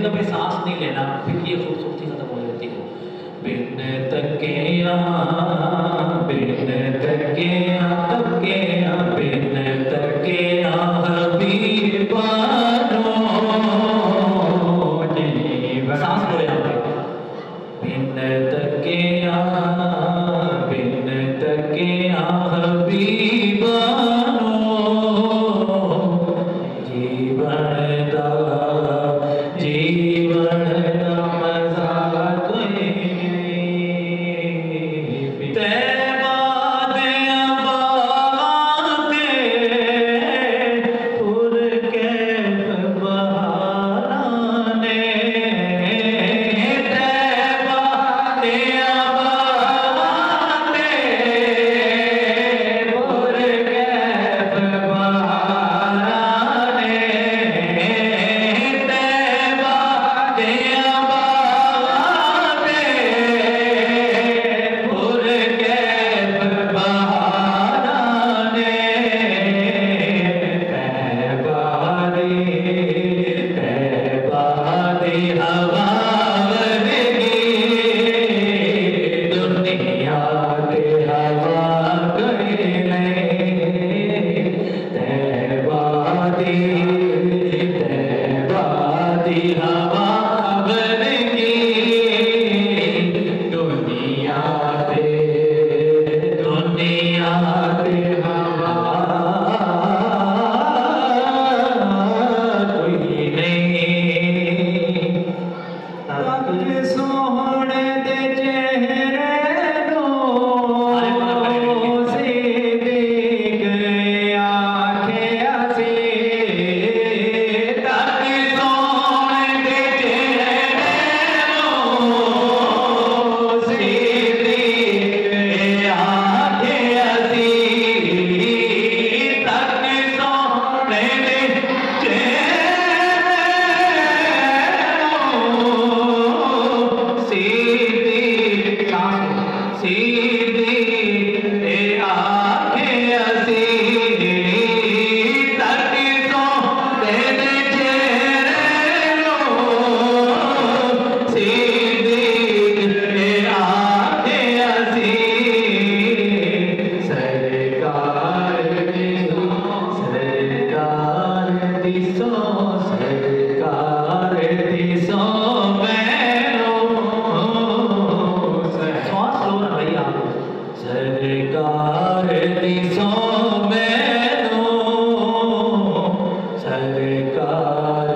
जगह पे सांस नहीं लेना फिर ये खूबसूरती खत्म हो जाती है। बिन तकिया बिन तकिया तकिया बिन तकिया हबीबानो जीवन। सांस लो यहाँ पे। बिन तकिया हबीबानो जीवन दा मजा कोई नहीं। तैबा दिया बाते पुर के बहाने। तैबा दिया बाते पुर के बहाने। तैबा दिया बाते पुर के बहाने। तैबा दी हवा लगी दुनिया के हवा गईले। तैबा दी हवा लगी दुनिया के हवा कोई नहीं। तक सोहणे दे चेहरे से देख आंखें सी। तक सोहणे दे चेहरे से देख आंखें सी। तक सोहणे दे सीधी आंखें हसी। तक सोहणे चेहरे सीधी आंखें हसी। सरकार दिसो मैनू। श्वास लो ना भैया। सरकार दिसो मैनू। सरकार